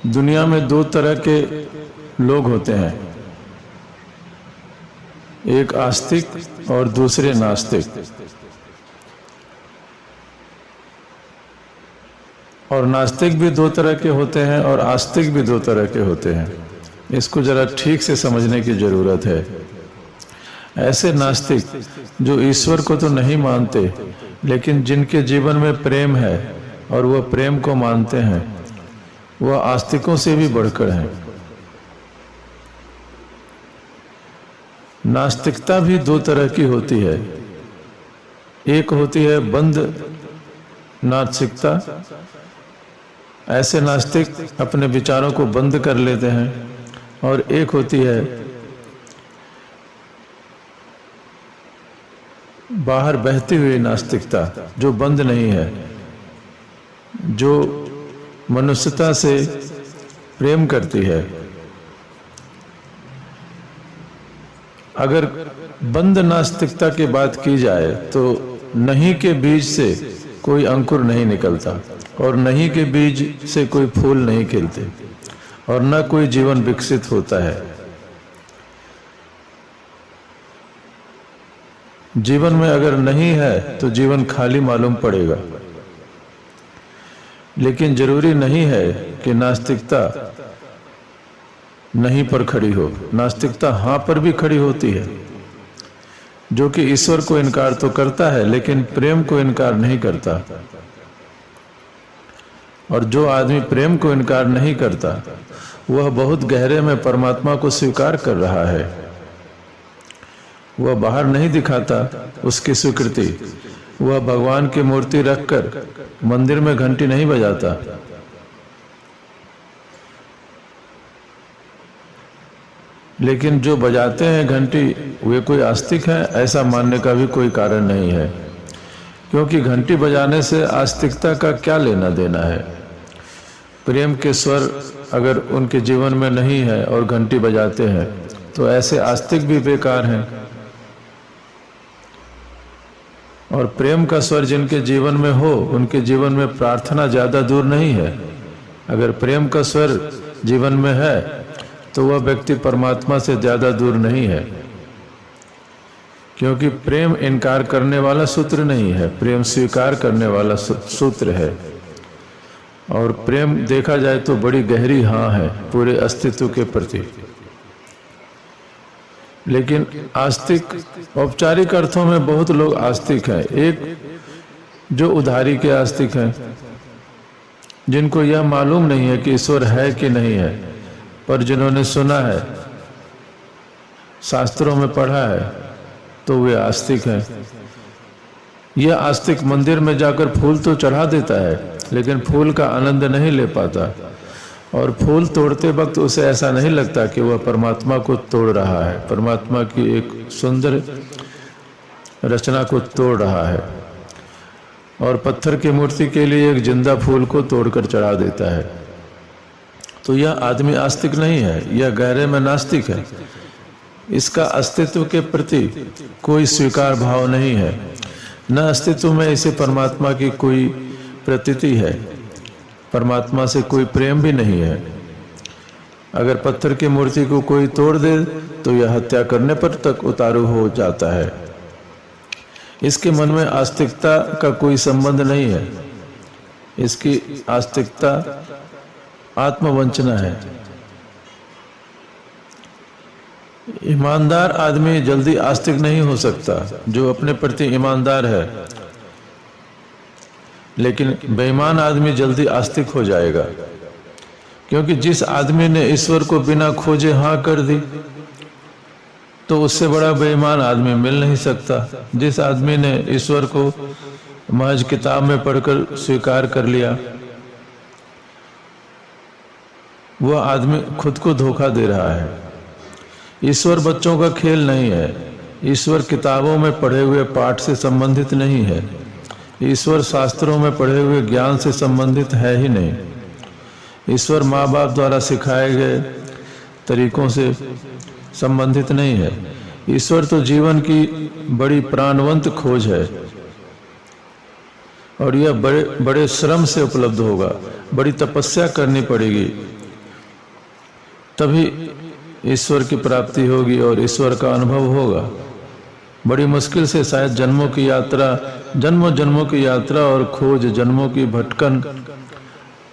दुनिया में दो तरह के लोग होते हैं, एक आस्तिक और दूसरे नास्तिक। और नास्तिक भी दो तरह के होते हैं और आस्तिक भी दो तरह के होते हैं। इसको जरा ठीक से समझने की जरूरत है। ऐसे नास्तिक जो ईश्वर को तो नहीं मानते, लेकिन जिनके जीवन में प्रेम है और वह प्रेम को मानते हैं, वह आस्तिकों से भी बढ़कर हैं। नास्तिकता भी दो तरह की होती है। एक होती है बंद नास्तिकता। ऐसे नास्तिक अपने विचारों को बंद कर लेते हैं। और एक होती है बाहर बहती हुई नास्तिकता, जो बंद नहीं है, जो मनुष्यता से प्रेम करती है। अगर बंद नास्तिकता की बात की जाए तो नहीं के बीज से कोई अंकुर नहीं निकलता और नहीं के बीज से कोई फूल नहीं खिलते और न कोई जीवन विकसित होता है। जीवन में अगर नहीं है तो जीवन खाली मालूम पड़ेगा। लेकिन जरूरी नहीं है कि नास्तिकता नहीं पर खड़ी हो। नास्तिकता हाँ पर भी खड़ी होती है, जो कि ईश्वर को इनकार तो करता है लेकिन प्रेम को इनकार नहीं करता। और जो आदमी प्रेम को इनकार नहीं करता, वह बहुत गहरे में परमात्मा को स्वीकार कर रहा है। वह बाहर नहीं दिखाता उसकी स्वीकृति। वह भगवान की मूर्ति रखकर मंदिर में घंटी नहीं बजाता। लेकिन जो बजाते हैं घंटी, वे कोई आस्तिक है, ऐसा मानने का भी कोई कारण नहीं है। क्योंकि घंटी बजाने से आस्तिकता का क्या लेना देना है। प्रेम के स्वर अगर उनके जीवन में नहीं है और घंटी बजाते हैं, तो ऐसे आस्तिक भी बेकार हैं। और प्रेम का स्वर जिनके जीवन में हो, उनके जीवन में प्रार्थना ज्यादा दूर नहीं है। अगर प्रेम का स्वर जीवन में है तो वह व्यक्ति परमात्मा से ज्यादा दूर नहीं है। क्योंकि प्रेम इनकार करने वाला सूत्र नहीं है, प्रेम स्वीकार करने वाला सूत्र है। और प्रेम देखा जाए तो बड़ी गहरी हाँ है पूरे अस्तित्व के प्रति। लेकिन आस्तिक, औपचारिक अर्थों में बहुत लोग आस्तिक हैं। एक जो उधारी के आस्तिक हैं, जिनको यह मालूम नहीं है कि ईश्वर है कि नहीं है, पर जिन्होंने सुना है, शास्त्रों में पढ़ा है, तो वे आस्तिक हैं। यह आस्तिक मंदिर में जाकर फूल तो चढ़ा देता है, लेकिन फूल का आनंद नहीं ले पाता। और फूल तोड़ते वक्त उसे ऐसा नहीं लगता कि वह परमात्मा को तोड़ रहा है, परमात्मा की एक सुंदर रचना को तोड़ रहा है। और पत्थर की मूर्ति के लिए एक जिंदा फूल को तोड़कर चढ़ा देता है। तो यह आदमी आस्तिक नहीं है, यह गहरे में नास्तिक है। इसका अस्तित्व के प्रति कोई स्वीकार भाव नहीं है, न अस्तित्व में इसे परमात्मा की कोई प्रतीति है, परमात्मा से कोई प्रेम भी नहीं है। अगर पत्थर की मूर्ति को कोई तोड़ दे तो यह हत्या करने पर तक उतारू हो जाता है। इसके मन में आस्तिकता का कोई संबंध नहीं है। इसकी आस्तिकता आत्मवंचना है। ईमानदार आदमी जल्दी आस्तिक नहीं हो सकता, जो अपने प्रति ईमानदार है। लेकिन बेईमान आदमी जल्दी आस्तिक हो जाएगा। क्योंकि जिस आदमी ने ईश्वर को बिना खोजे हाँ कर दी, तो उससे बड़ा बेईमान आदमी मिल नहीं सकता। जिस आदमी ने ईश्वर को महज किताब में पढ़कर स्वीकार कर लिया, वह आदमी खुद को धोखा दे रहा है। ईश्वर बच्चों का खेल नहीं है। ईश्वर किताबों में पढ़े हुए पाठ से संबंधित नहीं है। ईश्वर शास्त्रों में पढ़े हुए ज्ञान से संबंधित है ही नहीं। ईश्वर माँ बाप द्वारा सिखाए गए तरीकों से संबंधित नहीं है। ईश्वर तो जीवन की बड़ी प्राणवंत खोज है और यह बड़े बड़े श्रम से उपलब्ध होगा। बड़ी तपस्या करनी पड़ेगी तभी ईश्वर की प्राप्ति होगी और ईश्वर का अनुभव होगा। बड़ी मुश्किल से शायद जन्मों की यात्रा, जन्मों जन्मों की यात्रा और खोज, जन्मों की भटकन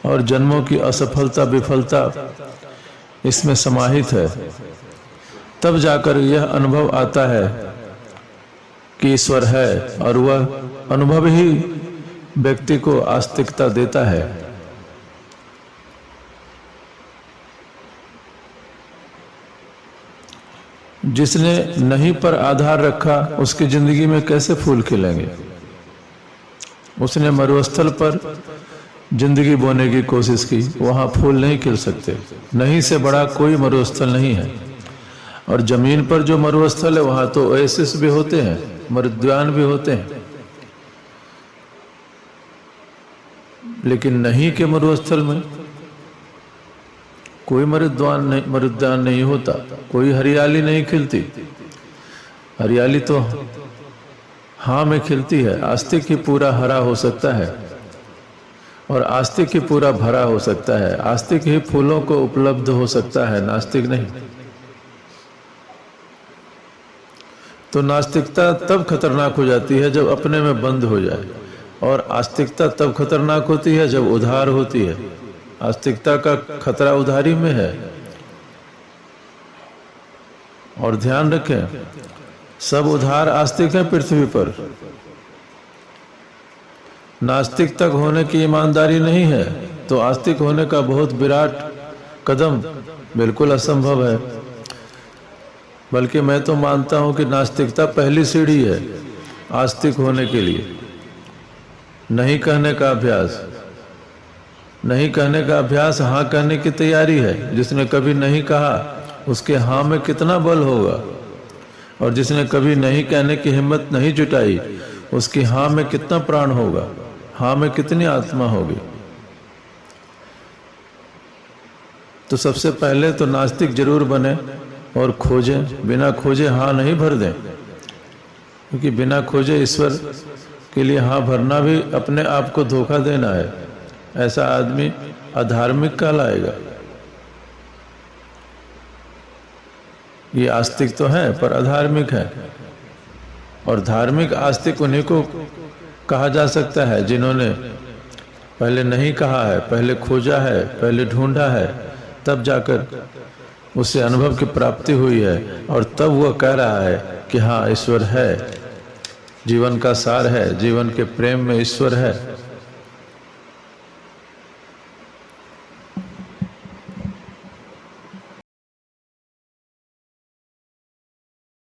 और जन्मों की असफलता विफलता इसमें समाहित है। तब जाकर यह अनुभव आता है कि ईश्वर है, और वह अनुभव ही व्यक्ति को आस्तिकता देता है। जिसने नहीं पर आधार रखा उसकी जिंदगी में कैसे फूल खिलेंगे। उसने मरुस्थल पर जिंदगी बोने की कोशिश की, वहां फूल नहीं खिल सकते। नहीं से बड़ा कोई मरुस्थल नहीं है। और जमीन पर जो मरुस्थल है वहां तो ओएसिस भी होते हैं, मरुद्यान भी होते हैं, लेकिन नहीं के मरुस्थल में कोई मरुद्यान नहीं होता, कोई हरियाली नहीं खिलती। हरियाली तो हाँ में खिलती है। आस्तिक ही पूरा हरा हो सकता है और आस्तिक ही पूरा भरा हो सकता है। आस्तिक ही फूलों को उपलब्ध हो सकता है, नास्तिक नहीं। तो नास्तिकता तब खतरनाक हो जाती है जब अपने में बंद हो जाए, और आस्तिकता तब खतरनाक होती है जब उधार होती है। आस्तिकता का खतरा उधारी में है। और ध्यान रखें, सब उधार आस्तिक है पृथ्वी पर। नास्तिक तक होने की ईमानदारी नहीं है तो आस्तिक होने का बहुत विराट कदम बिल्कुल असंभव है। बल्कि मैं तो मानता हूं कि नास्तिकता पहली सीढ़ी है आस्तिक होने के लिए। नहीं कहने का अभ्यास, नहीं कहने का अभ्यास हाँ कहने की तैयारी है। जिसने कभी नहीं कहा उसके हाँ में कितना बल होगा, और जिसने कभी नहीं कहने की हिम्मत नहीं जुटाई उसकी हाँ में कितना प्राण होगा, हाँ में कितनी आत्मा होगी। तो सबसे पहले तो नास्तिक जरूर बने और खोजें। बिना खोजे हाँ नहीं भर दें, क्योंकि बिना खोजे ईश्वर के लिए हाँ भरना भी अपने आप को धोखा देना है। ऐसा आदमी अधार्मिक कहलाएगा। ये आस्तिक तो है पर अधार्मिक है। और धार्मिक आस्तिक उन्हीं को कहा जा सकता है जिन्होंने पहले नहीं कहा है, पहले खोजा है, पहले ढूंढा है, तब जाकर उसे अनुभव की प्राप्ति हुई है, और तब वह कह रहा है कि हाँ ईश्वर है, जीवन का सार है, जीवन के प्रेम में ईश्वर है।